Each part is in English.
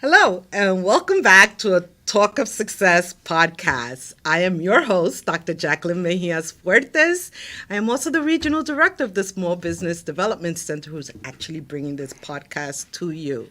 Hello, and welcome back to a Talk of Success podcast. I am your host, Dr. Jackeline Mejias-Fuertes. I am also the regional director of the Small Business Development Center, who's actually bringing this podcast to you.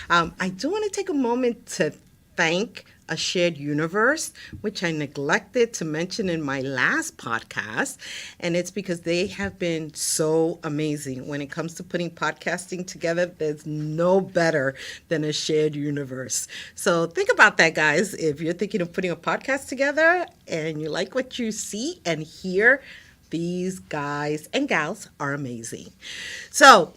I do want to take a moment to thank a shared universe, which I neglected to mention in my last podcast. And it's because they have been so amazing. When it comes to putting podcasting together, there's no better than a shared universe. So think about that, guys. If you're thinking of putting a podcast together and you like what you see and hear, these guys and gals are amazing. So,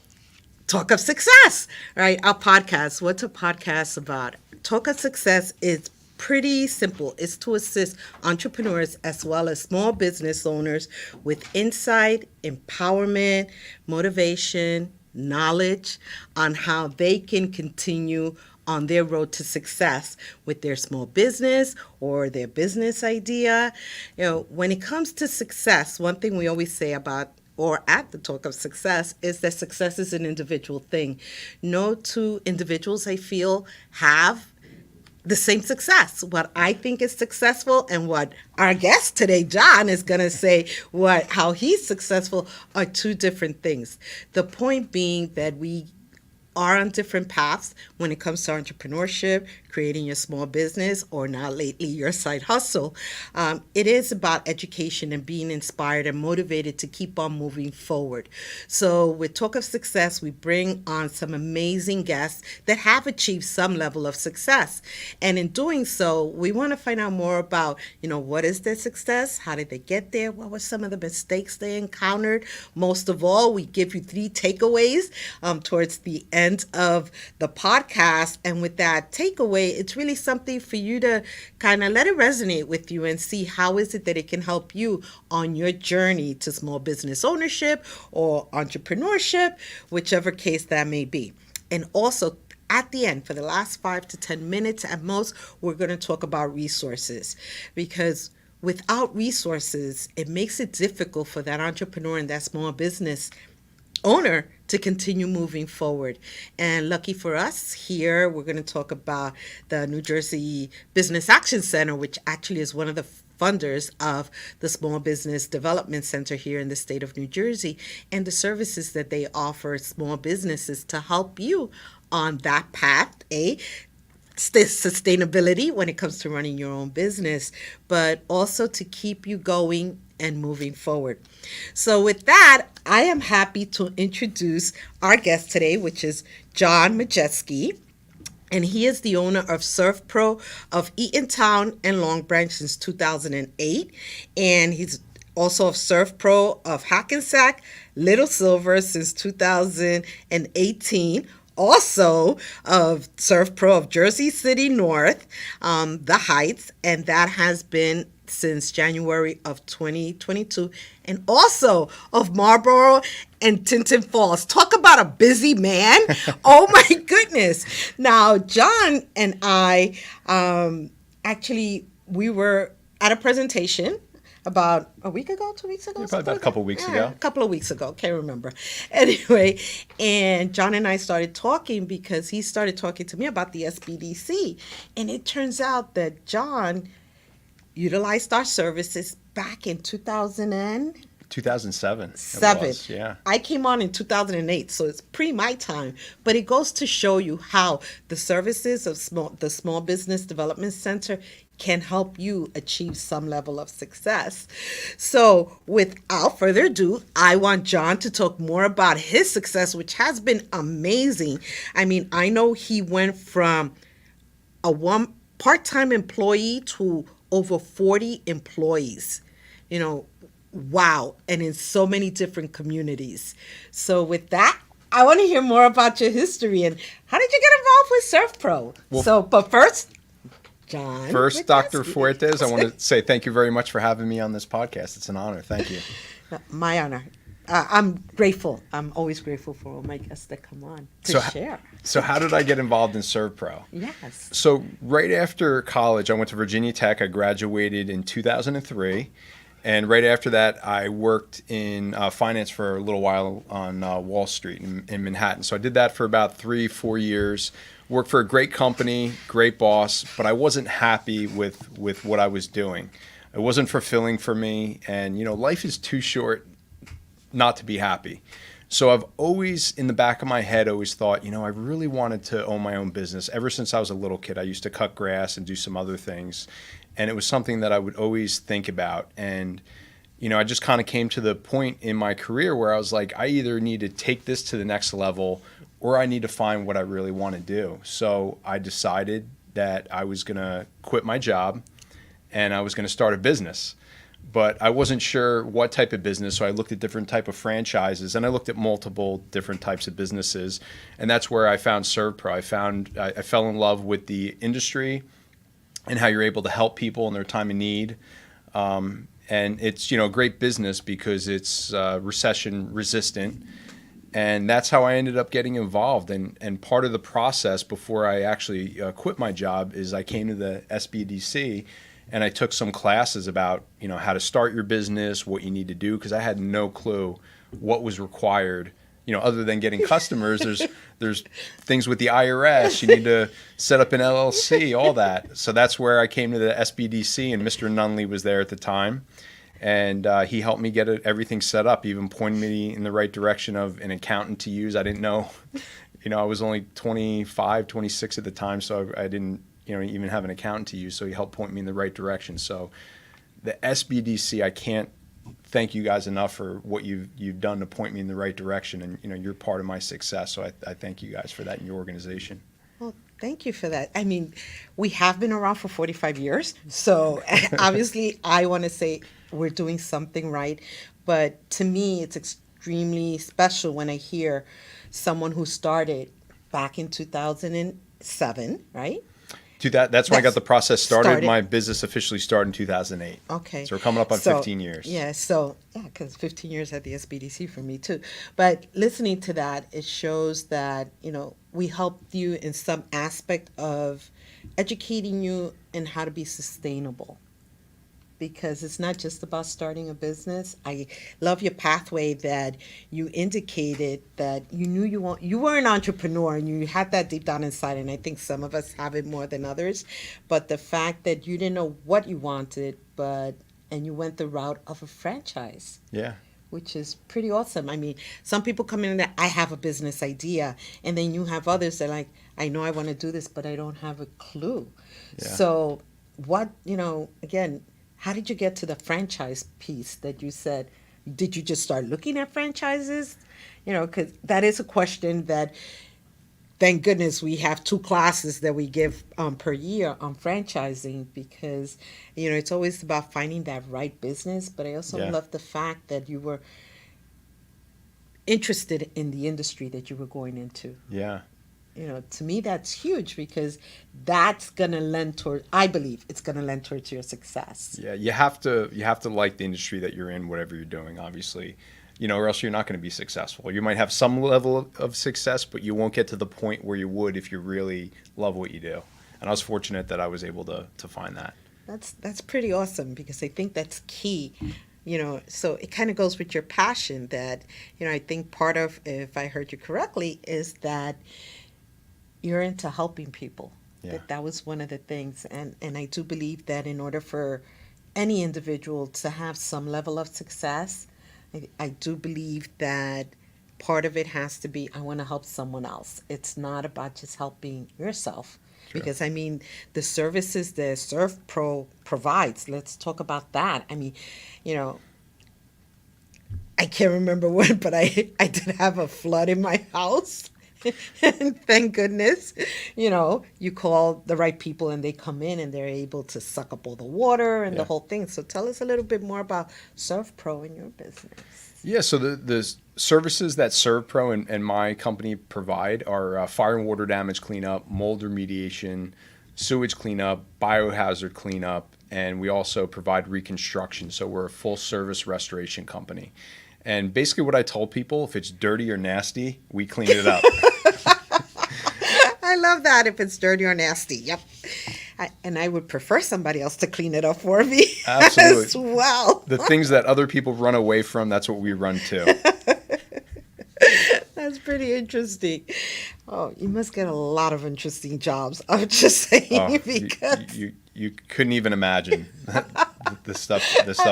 Talk of Success, right? Our podcast. What's a podcast about? Talk of Success is pretty simple. It's to assist entrepreneurs as well as small business owners with insight, empowerment, motivation, knowledge on how they can continue on their road to success with their small business or their business idea. When it comes to success, one thing we always say about or at the Talk of Success is that success is an individual thing. No two individuals, I feel, have the same success. What I think is successful and what our guest today, John, is going to say how he's successful are two different things. The point being that we are on different paths when it comes to entrepreneurship, creating your small business, or now lately your side hustle. It is about education and being inspired and motivated to keep on moving forward. So with Talk of Success, we bring on some amazing guests that have achieved some level of success. And in doing so, we want to find out more about, what is their success? How did they get there? What were some of the mistakes they encountered? Most of all, we give you 3 takeaways towards the end of the podcast. And with that takeaway, it's really something for you to kind of let it resonate with you and see how is it that it can help you on your journey to small business ownership or entrepreneurship, whichever case that may be. And also, at the end, for the last 5 to 10 minutes at most, we're going to talk about resources, because without resources, it makes it difficult for that entrepreneur and that small business owner to continue moving forward. And lucky for us, here we're going to talk about the New Jersey Business Action Center, which actually is one of the funders of the Small Business Development Center here in the state of New Jersey, and the services that they offer small businesses to help you on that path, sustainability when it comes to running your own business, but also to keep you going and moving forward. So with that, I am happy to introduce our guest today, which is John Majeski. And he is the owner of inservpro of Eatontown and Long Branch since 2008. And he's also of inservpro of Hackensack, Little Silver since 2018. Also of inservpro of Jersey City North, the Heights, and that has been since January of 2022, and also of Marlborough and Tinton Falls. Talk about a busy man. Oh my goodness. Now, John and I, we were at a presentation about a week ago, 2 weeks ago? Probably about a couple of weeks ago. A couple of weeks ago. Can't remember. Anyway, and John and I started talking because he started talking to me about the SBDC. And it turns out that John utilized our services back in 2007. Yeah. I came on in 2008, so it's pre my time. But it goes to show you how the services of the Small Business Development Center can help you achieve some level of success. So without further ado, I want John to talk more about his success, which has been amazing. I mean, I know he went from a part-time employee to over 40 employees, wow. And in so many different communities. So with that, I want to hear more about your history and how did you get involved with inservpro? But first, John. First, Dr. Fuertes, I want to say thank you very much for having me on this podcast. It's an honor. Thank you. My honor. I'm grateful. I'm always grateful for all my guests that come on to share. So how did I get involved in inservpro? Yes. So right after college, I went to Virginia Tech. I graduated in 2003. And right after that, I worked in finance for a little while on Wall Street in Manhattan. So I did that for about 3-4 years. Worked for a great company, great boss, but I wasn't happy with what I was doing. It wasn't fulfilling for me. And, life is too short not to be happy. So I've always, in the back of my head, always thought, I really wanted to own my own business. Ever since I was a little kid, I used to cut grass and do some other things. And it was something that I would always think about. And, I just kind of came to the point in my career where I was like, I either need to take this to the next level or I need to find what I really want to do. So I decided that I was going to quit my job and I was going to start a business. But I wasn't sure what type of business, so I looked at different type of franchises, and I looked at multiple different types of businesses, and that's where I found inservpro. I fell in love with the industry and how you're able to help people in their time of need, and it's a great business because it's recession resistant, and that's how I ended up getting involved. And part of the process before I actually quit my job is I came to the SBDC. And I took some classes about, how to start your business, what you need to do, because I had no clue what was required. Other than getting customers, there's things with the IRS. You need to set up an LLC, all that. So that's where I came to the SBDC, and Mr. Nunley was there at the time. And he helped me get everything set up, even pointed me in the right direction of an accountant to use. I didn't know, I was only 25, 26 at the time, so I didn't even have an accountant to use, so he helped point me in the right direction. So the SBDC, I can't thank you guys enough for what you've done to point me in the right direction, and you're part of my success. So I thank you guys for that in your organization. Well, thank you for that. I mean, we have been around for 45 years, so obviously I want to say we're doing something right, but to me it's extremely special when I hear someone who started back in 2007, right? That's when I got the process started. My business officially started in 2008. Okay. So we're coming up on 15 years. Yeah, because 15 years at the SBDC for me too. But listening to that, it shows that, we helped you in some aspect of educating you in how to be sustainable. Because it's not just about starting a business. I love your pathway that you indicated that you knew you were an entrepreneur and you had that deep down inside, and I think some of us have it more than others. But the fact that you didn't know what you wanted, and you went the route of a franchise. Yeah. Which is pretty awesome. I mean, some people come in and I have a business idea, and then you have others that are like, I know I want to do this, but I don't have a clue. Yeah. So what, again, how did you get to the franchise piece that you said? Did you just start looking at franchises? Because that is a question that, thank goodness, we have 2 classes that we give per year on franchising, because, it's always about finding that right business. But I also love the fact that you were interested in the industry that you were going into. Yeah. To me, that's huge, because that's going to lend toward, I believe it's going to lend towards your success. Yeah, you have to like the industry that you're in, whatever you're doing, obviously, or else you're not going to be successful. You might have some level of success, but you won't get to the point where you would if you really love what you do. And I was fortunate that I was able to find that. That's pretty awesome, because I think that's key. So it kind of goes with your passion that, I think part of, if I heard you correctly, is that you're into helping people. Yeah. That was one of the things. And I do believe that in order for any individual to have some level of success, I do believe that part of it has to be, I want to help someone else. It's not about just helping yourself. True. Because, the services that inservpro provides, let's talk about that. I can't remember when, but I did have a flood in my house. And thank goodness, you call the right people and they come in and they're able to suck up all the water and the whole thing. So tell us a little bit more about inservpro and your business. Yeah, so the services that inservpro and my company provide are fire and water damage cleanup, mold remediation, sewage cleanup, biohazard cleanup, and we also provide reconstruction. So we're a full service restoration company. And basically what I told people, if it's dirty or nasty, we clean it up. I love that, if it's dirty or nasty. Yep. And I would prefer somebody else to clean it up for me Absolutely. as well. The things that other people run away from, that's what we run to. That's pretty interesting. Oh, you must get a lot of interesting jobs. I'm just saying Oh, because you couldn't even imagine the stuff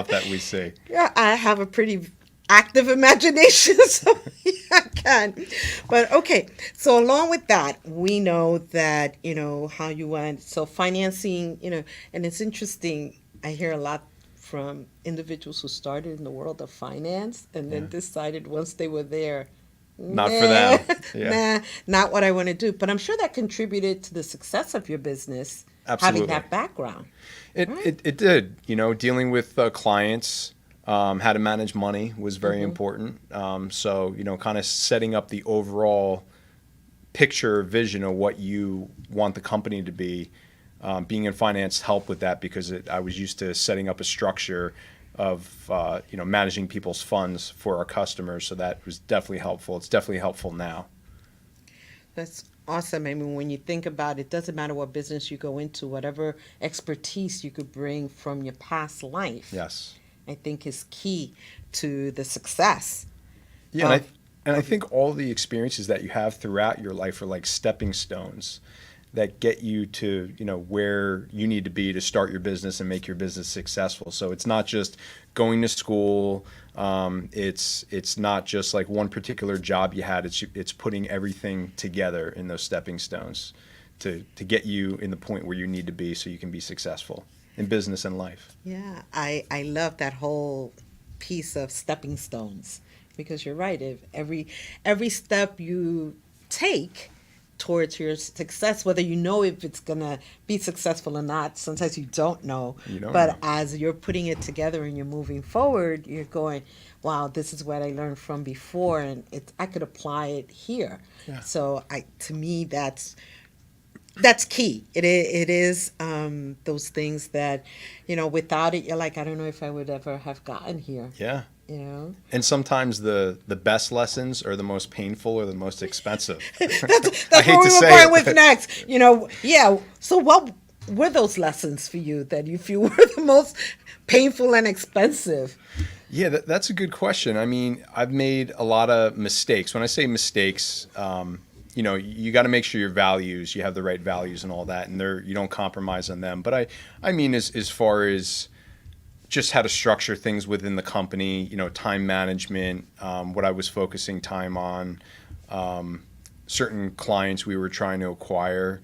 that we see. yeah, I have a pretty active imagination, so yeah, I can. But okay, so along with that, we know that, how you went. So financing, and it's interesting. I hear a lot from individuals who started in the world of finance and then decided once they were there, Not nah, for them. Yeah. nah, not what I want to do. But I'm sure that contributed to the success of your business, having Absolutely. that background. It, Right. it, it did. Dealing with clients, how to manage money was very important. So, kind of setting up the overall picture, vision of what you want the company to be. Being in finance helped with that because I was used to setting up a structure of, managing people's funds for our customers. So that was definitely helpful. It's definitely helpful now. That's awesome. I mean, when you think about it, it doesn't matter what business you go into, whatever expertise you could bring from your past life, Yes. I think is key to the success Yeah, of. and I think all the experiences that you have throughout your life are like stepping stones that get you to, where you need to be to start your business and make your business successful. So it's not just going to school. It's not just like one particular job you had. It's putting everything together in those stepping stones to get you in the point where you need to be so you can be successful in business and life. Yeah, I love that whole piece of stepping stones because you're right. If every step you take towards your success, whether you know if it's gonna be successful or not, sometimes you don't know. You don't But know. as you're putting it together and you're moving forward, you're going, "Wow, this is what I learned from before, and I could apply it here." Yeah. So to me, that's key. It is those things that, without it, you're like, I don't know if I would ever have gotten here. Yeah. You know, And sometimes the best lessons are the most painful or the most expensive. that's I hate where to we were say going it, with but next. Yeah. So what were those lessons for you that you feel were the most painful and expensive? yeah, that's a good question. I mean, I've made a lot of mistakes. When I say mistakes, you got to make sure you have the right values and all that, and you don't compromise on them. But I mean, as far as just how to structure things within the company, time management, what I was focusing time on, certain clients we were trying to acquire,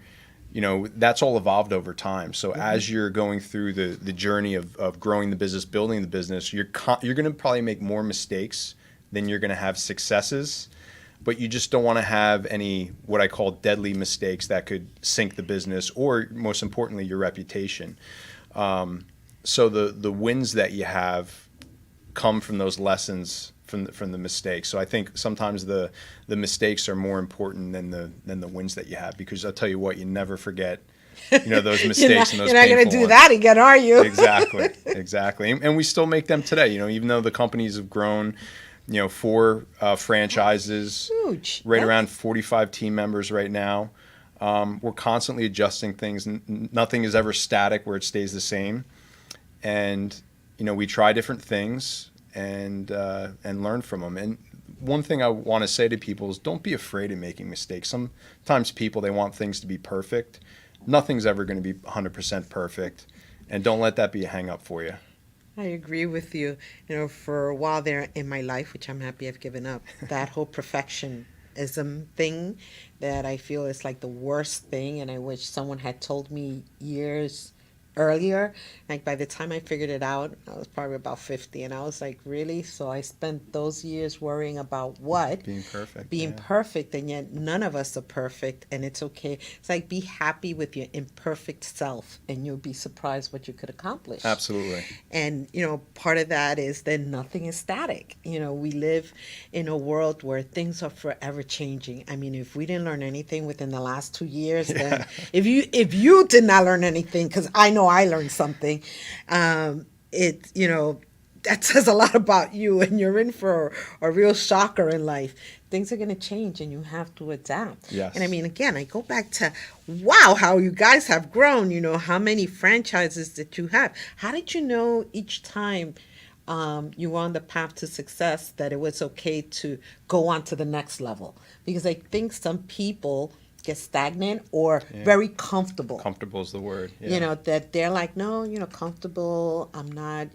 that's all evolved over time. So as you're going through the journey of growing the business, building the business, you're going to probably make more mistakes than you're going to have successes. But you just don't want to have any what I call deadly mistakes that could sink the business or, most importantly, your reputation. So the wins that you have come from those lessons from the mistakes. So I think sometimes the mistakes are more important than the wins that you have, because I'll tell you what, you never forget those mistakes and those you're not going to painful do ones. that again, are you? Exactly. And we still make them today. Even though the companies have grown, 4 franchises, Huge. right That's- around 45 team members right now. We're constantly adjusting things. Nothing is ever static where it stays the same. And we try different things and learn from them. And one thing I want to say to people is don't be afraid of making mistakes. Sometimes people, they want things to be perfect. Nothing's ever going to be 100% perfect, and don't let that be a hang up for you. I agree with you. For a while there in my life, which I'm happy I've given up, that whole perfectionism thing that I feel is like the worst thing, and I wish someone had told me years earlier. Like by the time I figured it out, I was probably about 50, and I was like, really? So I spent those years worrying about what? Being perfect. Being Yeah. perfect, and yet none of us are perfect, and it's okay. It's like be happy with your imperfect self, and you'll be surprised what you could accomplish. Absolutely. And part of that is that nothing is static. We live in a world where things are forever changing. I mean, if we didn't learn anything within the last 2 years, then if you did not learn anything, because I know I learned something, that says a lot about you, and you're in for a real shocker in life. things are going to change and you have to adapt. Yes. And I mean, again, I go back to, wow, how you guys have grown, how many franchises that you have. How did you know each time you were on the path to success that it was okay to go on to the next level? Because I think some people get stagnant or very comfortable. Comfortable is the word. Yeah. That they're like, no, comfortable. I'm not,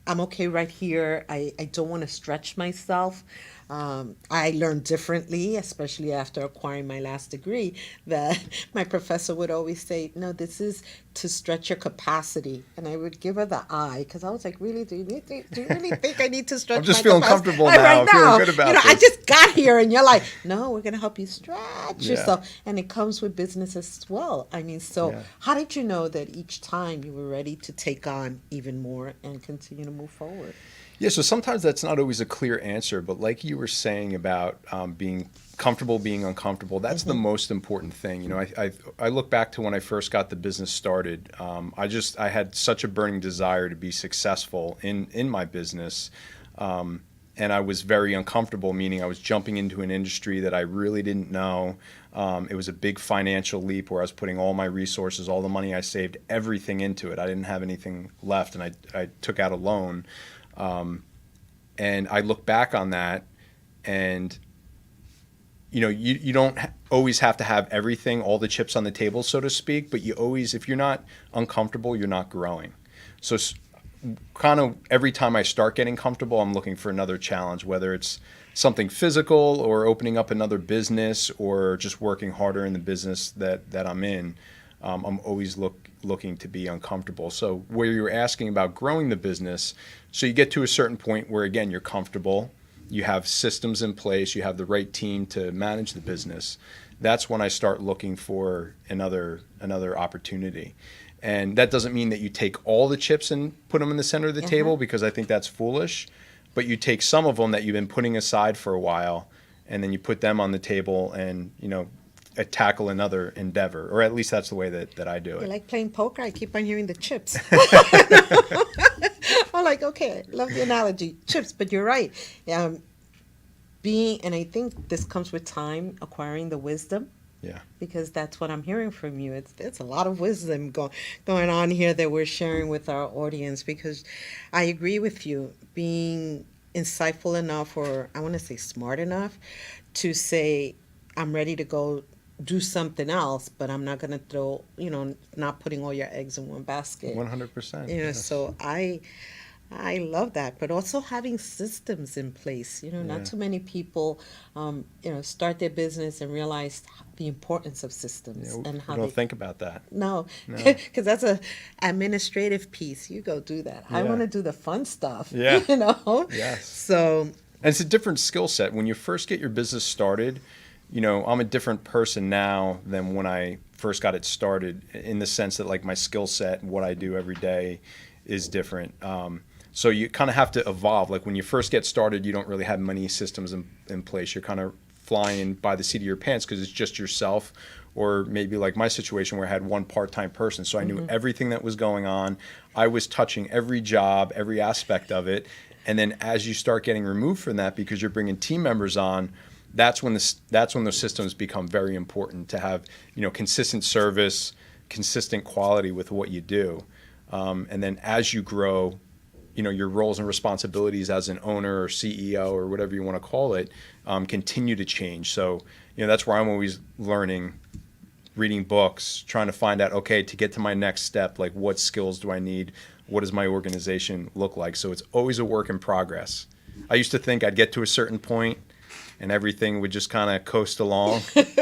I'm okay right here. I don't want to stretch myself. I learned differently, especially after acquiring my last degree, that my professor would always say, no, this is to stretch your capacity. And I would give her the eye because I was like, really, do you really think I need to stretch I'm just my feeling capacity? comfortable now. Right I'm feeling good about I this. just got here and you're like, no, we're going to help you stretch yourself. And it comes with business as well. I mean, so how did you know that each time you were ready to take on even more and continue to move forward? Yeah, so sometimes that's not always a clear answer, but like you were saying about being comfortable, being uncomfortable, that's the most important thing. I look back to when I first got the business started. I had such a burning desire to be successful in my business, and I was very uncomfortable, meaning I was jumping into an industry that I really didn't know. It was a big financial leap where I was putting all my resources, all the money I saved, everything into it. I didn't have anything left, and I took out a loan. And I look back on that, and you don't always have to have everything, all the chips on the table, so to speak, but you always, if you're not uncomfortable, you're not growing. So kind of every time I start getting comfortable, I'm looking for another challenge, whether it's something physical or opening up another business or just working harder in the business that I'm in. I'm always looking to be uncomfortable. So where you're asking about growing the business, so you get to a certain point where, again, you're comfortable, you have systems in place, you have the right team to manage the business. That's when I start looking for another opportunity. And that doesn't mean that you take all the chips and put them in the center of the table, because I think that's foolish. But you take some of them that you've been putting aside for a while, and then you put them on the table and, tackle another endeavor, or at least that's the way that I do it. You like playing poker? I keep on hearing the chips. I'm like, okay, love the analogy, chips, but you're right. And I think this comes with time, acquiring the wisdom. Yeah. Because that's what I'm hearing from you. It's a lot of wisdom going on here that we're sharing with our audience, because I agree with you, being insightful enough, or I want to say smart enough, to say, I'm ready to go do something else, but I'm not going to throw, not putting all your eggs in one basket. 100%. Yes. So I love that, but also having systems in place. Not too many people, start their business and realize the importance of systems and how we don't think about that. No, because that's a administrative piece. You go do that. I want to do the fun stuff. Yeah. Yes. So. And it's a different skill set. When you first get your business started, I'm a different person now than when I first got it started, in the sense that, like, my skill set and what I do every day is different. So you kind of have to evolve. Like, when you first get started, you don't really have many systems in place. You're kind of flying by the seat of your pants because it's just yourself, or maybe like my situation where I had one part-time person. So I knew everything that was going on. I was touching every job, every aspect of it. And then as you start getting removed from that because you're bringing team members on, that's when those systems become very important, to have, consistent service, consistent quality with what you do. And then as you grow, your roles and responsibilities as an owner or CEO or whatever you want to call it, continue to change. So, that's where I'm always learning, reading books, trying to find out, okay, to get to my next step, like, what skills do I need? What does my organization look like? So it's always a work in progress. I used to think I'd get to a certain point and everything would just kind of coast along. Doesn't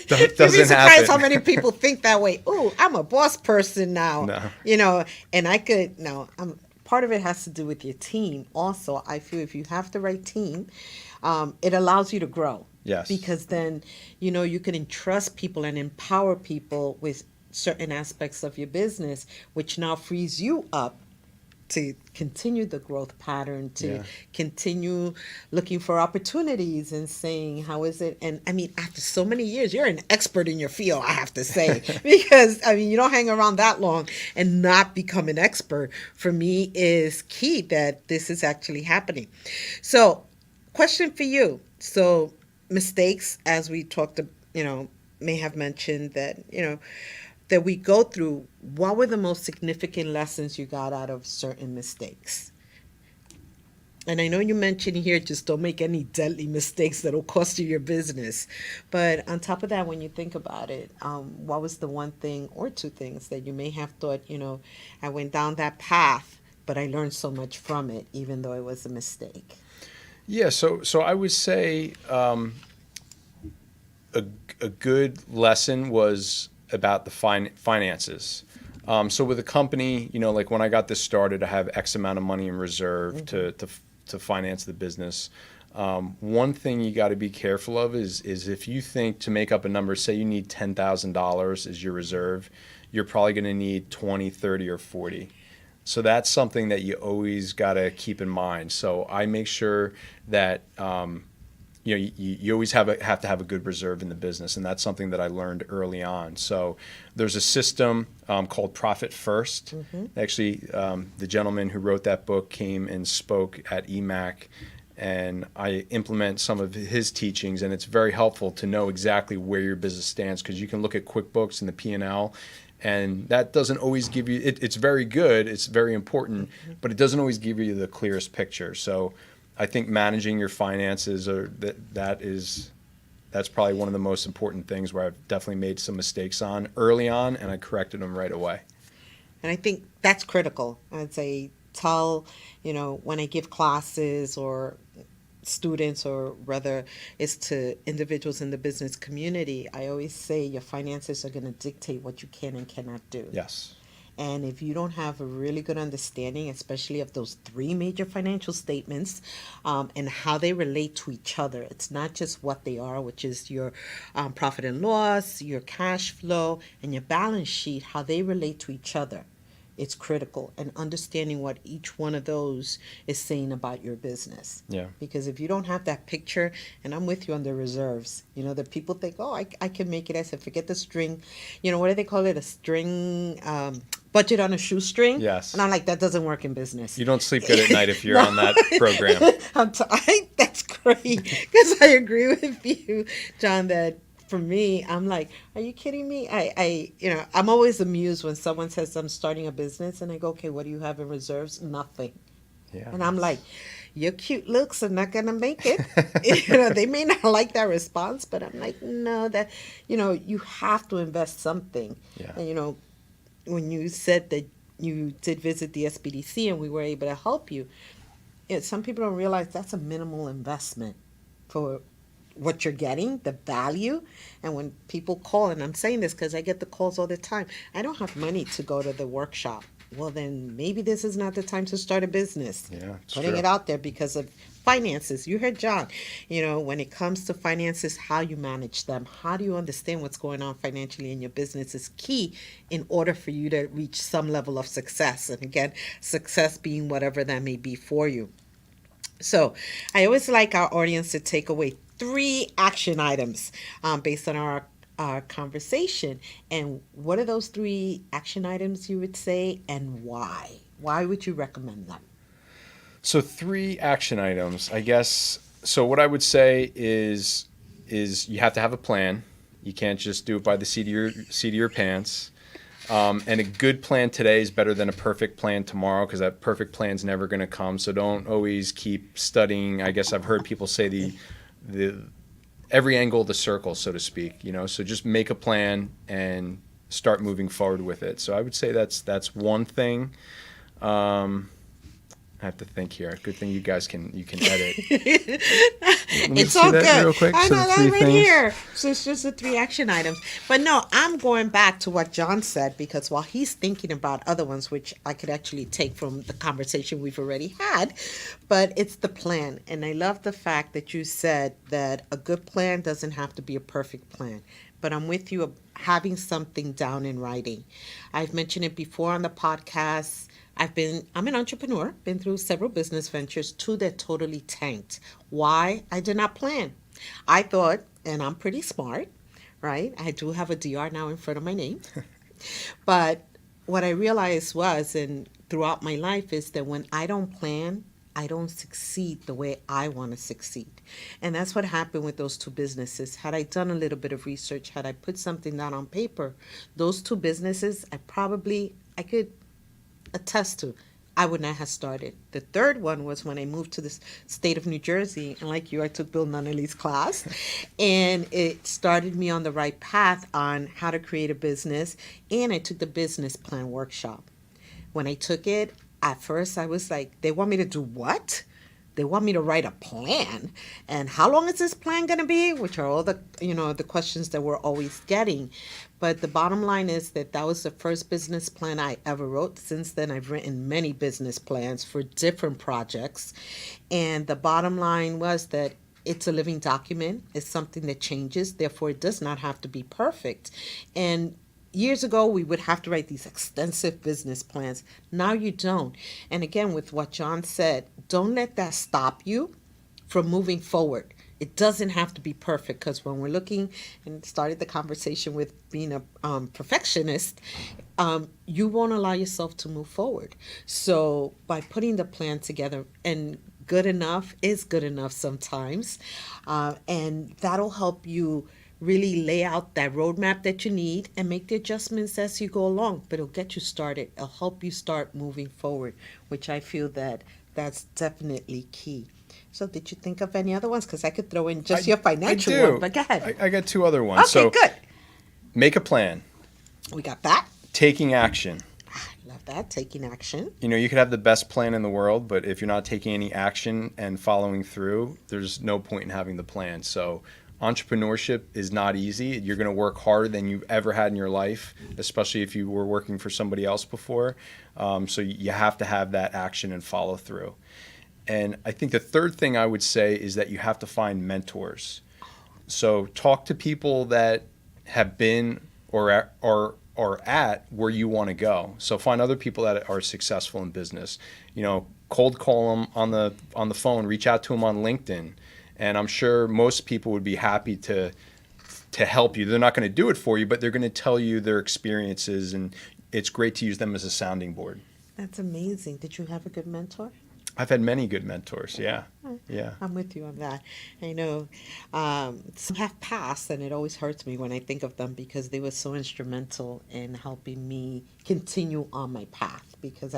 You'd be surprised happen. how many people think that way. Ooh, I'm a boss person now. No. And part of it has to do with your team. Also, I feel if you have the right team, it allows you to grow. Yes. Because then, you can entrust people and empower people with certain aspects of your business, which now frees you up to continue the growth pattern, to continue looking for opportunities and saying, how is it? And I mean, after so many years, you're an expert in your field, I have to say, because you don't hang around that long and not become an expert, for me, is key that this is actually happening. So, question for you. So mistakes, as we talked, may have mentioned that, that we go through, what were the most significant lessons you got out of certain mistakes? And I know you mentioned here, just don't make any deadly mistakes that'll cost you your business. But on top of that, when you think about it, what was the one thing or two things that you may have thought, I went down that path, but I learned so much from it, even though it was a mistake? Yeah, so I would say a, a good lesson was about the finances. So with a company, like when I got this started, I have X amount of money in reserve to finance the business. One thing you got to be careful of is if you think, to make up a number, say you need $10,000 as your reserve, you're probably going to need 20, 30, or 40. So that's something that you always got to keep in mind. So I make sure that you always have to have a good reserve in the business, and that's something that I learned early on. So there's a system called Profit First. Actually, the gentleman who wrote that book came and spoke at EMAC, and I implement some of his teachings, and it's very helpful to know exactly where your business stands, because you can look at QuickBooks and the P&L, and that doesn't always give you it's very good, it's very important, but it doesn't always give you the clearest picture. So I think managing your finances that's probably one of the most important things, where I've definitely made some mistakes early on, and I corrected them right away. And I think that's critical. I'd say tell, when I give classes or students, or rather it's to individuals in the business community, I always say your finances are going to dictate what you can and cannot do. Yes. And if you don't have a really good understanding, especially of those three major financial statements, and how they relate to each other, it's not just what they are, which is your profit and loss, your cash flow, and your balance sheet, how they relate to each other. It's critical, and understanding what each one of those is saying about your business. Yeah. Because if you don't have that picture, and I'm with you on the reserves, that people think, oh, I can make it. I said, forget the string. What do they call it? A string, budget on a shoestring. Yes. And I'm like, that doesn't work in business. You don't sleep good at night if you're on that program. That's great, because I agree with you, John, that for me, I'm like, are you kidding me? I'm always amused when someone says I'm starting a business, and I go, okay, what do you have in reserves? Nothing. Yeah. And I'm like, your cute looks are not gonna make it. They may not like that response, but I'm like, no, that, you have to invest something. Yeah. And when you said that you did visit the SBDC and we were able to help you, some people don't realize that's a minimal investment for what you're getting, the value. And when people call, and I'm saying this because I get the calls all the time, I don't have money to go to the workshop. Well, then maybe this is not the time to start a business. Yeah, it's Putting true. it out there because of finances. You heard John, when it comes to finances, how you manage them, how do you understand what's going on financially in your business is key in order for you to reach some level of success. And again, success being whatever that may be for you. So I always like our audience to take away 3 action items based on our conversation. And what are those 3 action items you would say, and why? Why would you recommend them? So 3 action items, I guess. So what I would say is you have to have a plan. You can't just do it by the seat of your pants. And a good plan today is better than a perfect plan tomorrow, because that perfect plan's never going to come. So don't always keep studying. I guess I've heard people say the every angle of the circle, so to speak. So just make a plan and start moving forward with it. So I would say that's one thing. I have to think here. Good thing you guys can edit. It's all good. Real quick. I So know the that 3 right things. here. So it's just the 3 action items. But no, I'm going back to what John said, because while he's thinking about other ones, which I could actually take from the conversation we've already had, but it's the plan. And I love the fact that you said that a good plan doesn't have to be a perfect plan. But I'm with you, having something down in writing. I've mentioned it before on the podcast. I'm an entrepreneur, been through several business ventures, 2 that totally tanked. Why? I did not plan. I thought, and I'm pretty smart, right? I do have a DR now in front of my name. But what I realized was, and throughout my life, is that when I don't plan, I don't succeed the way I want to succeed. And that's what happened with those two businesses. Had I done a little bit of research, had I put something down on paper, those two businesses, I could attest to, I would not have started. The third one was when I moved to the state of New Jersey, and like you, I took Bill Nunnally's class, and it started me on the right path on how to create a business, and I took the business plan workshop. When I took it, at first I was like, they want me to do what? They want me to write a plan. And how long is this plan going to be? Which are all the questions that we're always getting. But the bottom line is that was the first business plan I ever wrote. Since then, I've written many business plans for different projects. And the bottom line was that it's a living document. It's something that changes. Therefore, it does not have to be perfect. And years ago, we would have to write these extensive business plans. Now you don't. And again, with what John said, don't let that stop you from moving forward. It doesn't have to be perfect, because when we're looking, and started the conversation with being a perfectionist, you won't allow yourself to move forward. So by putting the plan together, and good enough is good enough sometimes, and that'll help you really lay out that roadmap that you need and make the adjustments as you go along. But it'll get you started. It'll help you start moving forward, which I feel that's definitely key. So did you think of any other ones? Because I could throw in just your financial one, but go ahead. I got two other ones. Okay, good. Make a plan. We got that. Taking action. Love that. Taking action. You could have the best plan in the world, but if you're not taking any action and following through, there's no point in having the plan. So entrepreneurship is not easy. You're going to work harder than you've ever had in your life, especially if you were working for somebody else before. So you have to have that action and follow through. And I think the third thing I would say is that you have to find mentors. So talk to people that have been or at where you want to go. So find other people that are successful in business. Cold call them on the phone, reach out to them on LinkedIn. And I'm sure most people would be happy to help you. They're not going to do it for you, but they're going to tell you their experiences, and it's great to use them as a sounding board. That's amazing. Did you have a good mentor? I've had many good mentors, yeah. I'm with you on that. I know some have passed, and it always hurts me when I think of them, because they were so instrumental in helping me continue on my path, because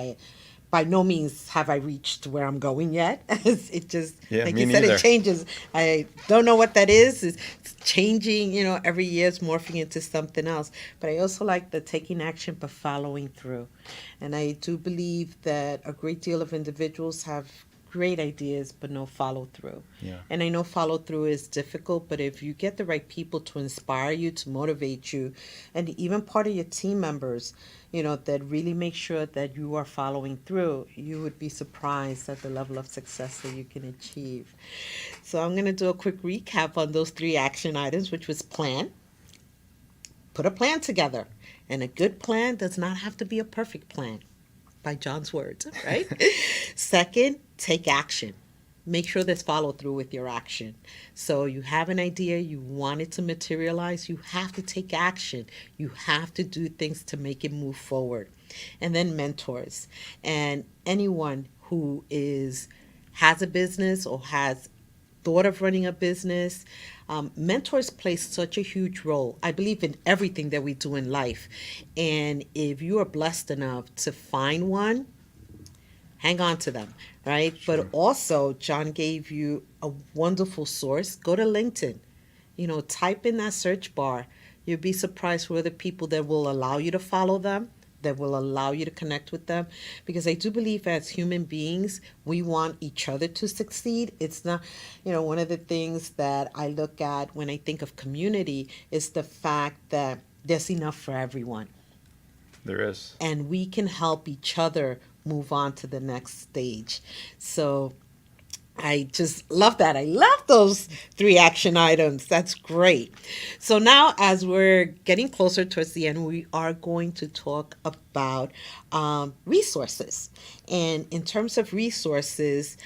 by no means have I reached where I'm going yet. It just, like you said, it changes. I don't know what that is. It's changing, every year it's morphing into something else. But I also like the taking action but following through. And I do believe that a great deal of individuals have great ideas but no follow through. Yeah. And I know follow through is difficult, but if you get the right people to inspire you, to motivate you, and even part of your team members, that really make sure that you are following through, you would be surprised at the level of success that you can achieve. So I'm going to do a quick recap on those 3 action items, which was plan. Put a plan together. And a good plan does not have to be a perfect plan, by John's words, right? Second, take action. Make sure there's follow through with your action. So you have an idea, you want it to materialize, you have to take action. You have to do things to make it move forward. And then mentors. And anyone who has a business or has thought of running a business, mentors play such a huge role. I believe in everything that we do in life. And if you are blessed enough to find one, hang on to them, right? Sure. But also, John gave you a wonderful source. Go to LinkedIn. Type in that search bar. You'll be surprised who are the people that will allow you to follow them, that will allow you to connect with them. Because I do believe as human beings, we want each other to succeed. It's not, one of the things that I look at when I think of community is the fact that there's enough for everyone. There is. And we can help each other move on to the next stage. So I just love that. I love those 3 action items. That's great. So now, as we're getting closer towards the end, we are going to talk about resources. And in terms of resources,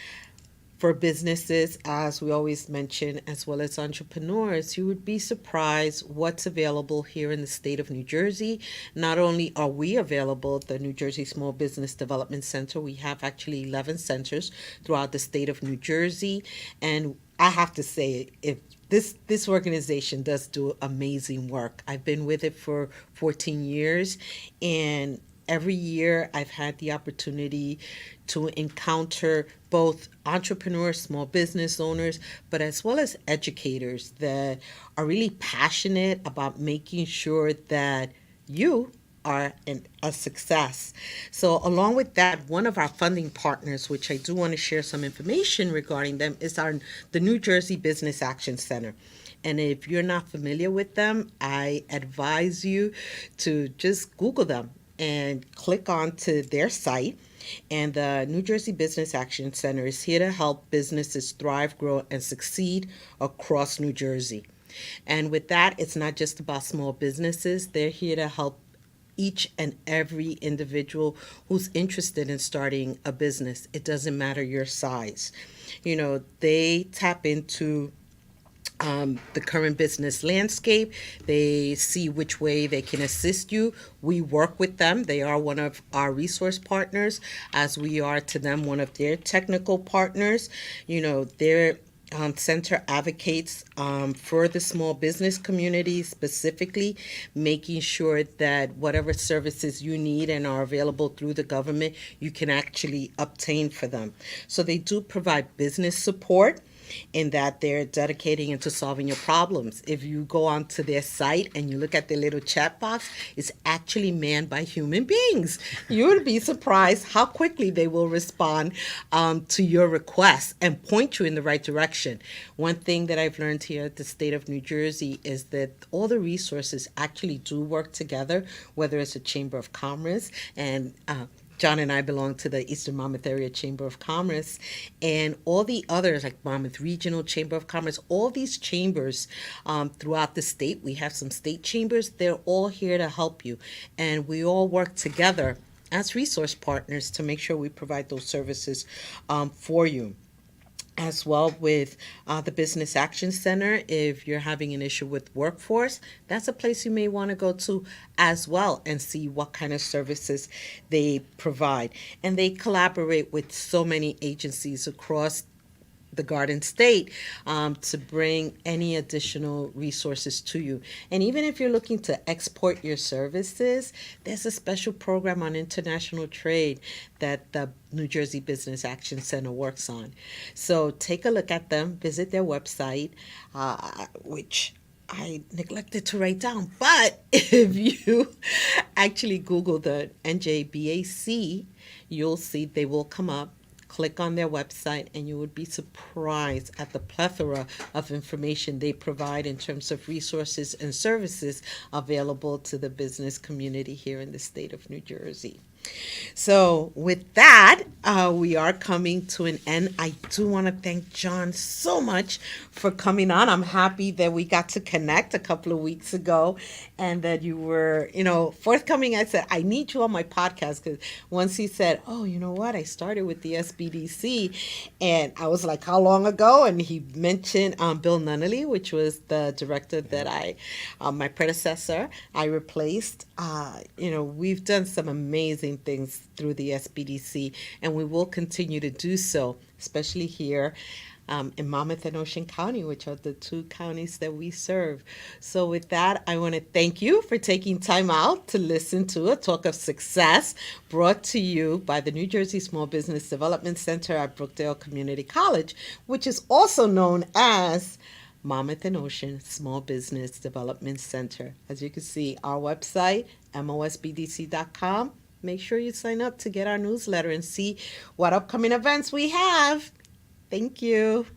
for businesses, as we always mention, as well as entrepreneurs. You would be surprised what's available here in the state of New Jersey. Not only are we available at the New Jersey Small Business Development Center, we have actually 11 centers throughout the state of New Jersey. And I have to say, if this organization does do amazing work. I've been with it for 14 years, and every year I've had the opportunity to encounter both entrepreneurs, small business owners, but as well as educators that are really passionate about making sure that you are a success. So along with that, one of our funding partners, which I do want to share some information regarding them, is the New Jersey Business Action Center. And if you're not familiar with them, I advise you to just Google them and click onto their site. And the New Jersey Business Action Center is here to help businesses thrive, grow, and succeed across New Jersey. And with that, it's not just about small businesses. They're here to help each and every individual who's interested in starting a business. It doesn't matter your size. They tap into the current business landscape. They see which way they can assist you. We work with them. They are one of our resource partners, as we are to them one of their technical partners. Their center advocates for the small business community, specifically making sure that whatever services you need and are available through the government, you can actually obtain for them. So they do provide business support, in that they're dedicating into solving your problems. If you go onto their site and you look at their little chat box, it's actually manned by human beings. You would be surprised how quickly they will respond to your requests and point you in the right direction. One thing that I've learned here at the state of New Jersey is that all the resources actually do work together, whether it's a Chamber of Commerce, and John and I belong to the Eastern Monmouth Area Chamber of Commerce, and all the others like Monmouth Regional Chamber of Commerce, all these chambers throughout the state. We have some state chambers. They're all here to help you, and we all work together as resource partners to make sure we provide those services for you. As well with the Business Action Center, if you're having an issue with workforce, that's a place you may want to go to as well and see what kind of services they provide. And they collaborate with so many agencies across the Garden State to bring any additional resources to you. And even if you're looking to export your services, there's a special program on international trade that the New Jersey Business Action Center works on. So take a look at them, visit their website, which I neglected to write down. But if you actually Google the NJBAC, you'll see they will come up. Click on their website and you would be surprised at the plethora of information they provide in terms of resources and services available to the business community here in the state of New Jersey. So with that, we are coming to an end. I do want to thank John so much for coming on. I'm happy that we got to connect a couple of weeks ago and that you were, forthcoming. I said, I need you on my podcast, because once he said, oh, you know what, I started with the SBDC, and I was like, how long ago? And he mentioned Bill Nunnally, which was the director that my predecessor, I replaced. We've done some amazing things through the SBDC, and we will continue to do so, especially here in Monmouth and Ocean County, which are the two counties that we serve. So with that, I want to thank you for taking time out to listen to a Talk of Success brought to you by the New Jersey Small Business Development Center at Brookdale Community College, which is also known as Monmouth and Ocean Small Business Development Center. As you can see, our website, mosbdc.com. Make sure you sign up to get our newsletter and see what upcoming events we have. Thank you.